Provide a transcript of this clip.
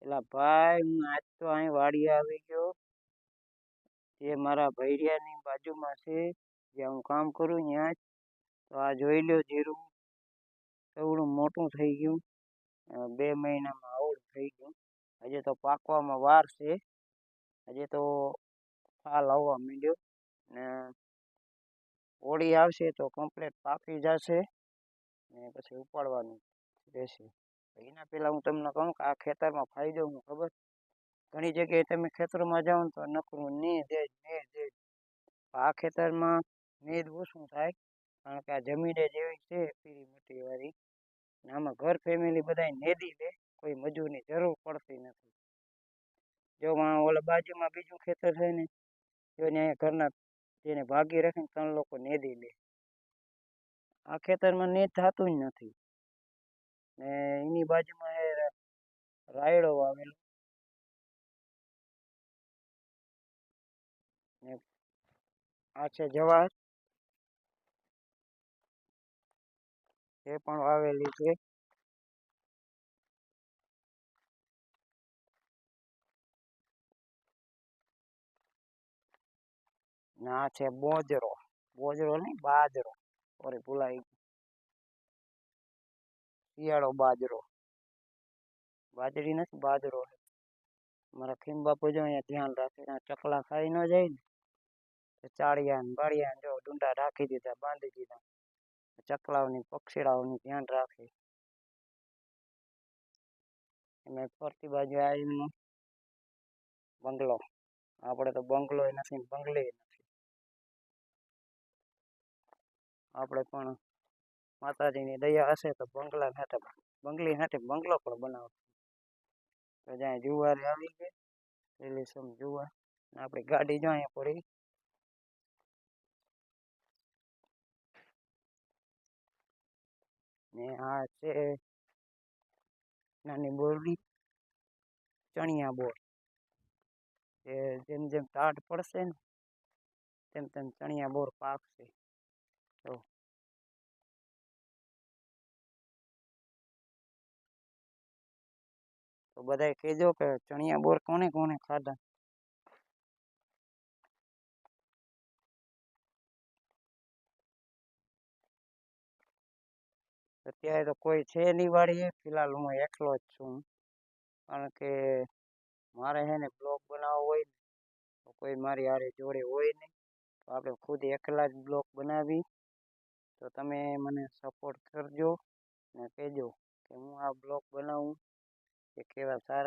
એલા ભાઈ હું આજ તો અહીં વાડીએ આવી ગયો. જે મારા ભૈરિયાની બાજુમાં છે જ્યાં હું કામ કરું ત્યાં જ. તો આ જોઈ લ્યો જીરું એવડું મોટું થઈ ગયું. 2 મહિનામાં આવડું થઈ ગયું. હજી તો પાકવામાં વાર છે. હજી તો ફાલ આવવા માંડ્યો ને હોળી આવશે તો કમ્પ્લીટ પાકી જશે ને પછી ઉપાડવાનું રહેશે. એના પહેલા હું તમને કહું કે આ ખેતરમાં ફાયદો હું ખબર. ઘણી જગ્યાએ તમે ખેતરમાં જાઓ ને તો નકરું નીંદ જ. આ ખેતરમાં નીંદ ઓછું થાય કારણ કે આ જમીન જ એવી છે પીરી મીઠી વાળી. આમાં ઘર ફેમિલી બધા નેદી લે, કોઈ મજૂરની જરૂર પડતી નથી. જો ઓલા બાજુમાં બીજું ખેતર છે ને જો અહીંયા ઘરના જેને ભાગી રાખીને 3 લોકો નેદી લે. આ ખેતરમાં નેદ થતું જ નથી ને એની બાજુમાં રાયડો વાવેલો ને આ છે જવાર એ પણ વાવેલી છે. ને આ છે બોજરો. બોજરો નહીં બાજરો, સોરી ભૂલાઈ ગયું. શિયાળો બાજરો, બાજરી નથી બાજરો. મારા ખીમ બાપુ જો અહીંયા ધ્યાન રાખે ચકલા ખાઈ ન જાય ને. ચાળિયા ને બાળિયા જો ડુંડા રાખી દીધા, બાંધી દીધા. ચકલાઓની પક્ષીડાઓનું ધ્યાન રાખે. એમાં ફરતી બાજુ આવીને બંગલો. આપણે તો બંગલો નથી બંગલે નથી. આપણે પણ માતાજીની દયા હશે તો બંગલા સાથે બંગલી સાથે બંગલો પણ બનાવતો. તો જ્યાં જુવાર આવી ગઈ લીલીસમ જુવાર. આપણી ગાડી જો અહીંયા પડી ને આ છે નાની બોરડી ચણિયા બોર. જેમ જેમ ટાઢ પડશે ને તેમ તેમ ચણિયા બોર પાકશે. તો બધાય કહેજો કે ચણિયા બોર કોને કોને ખાધા. અત્યારે તો કોઈ છે નહીં વાળીએ, ફિલહાલ હું એકલો જ છું. કારણ કે મારે છે ને બ્લોગ બનાવવો હોય ને તો કોઈ મારી હારે જોડે હોય નહીં. તો આપણે ખુદ એકલા જ બ્લોગ બનાવી. તો તમે મને સપોર્ટ કરજો ને કહેજો કે હું આ બ્લોગ બનાવું કે કેવા સારા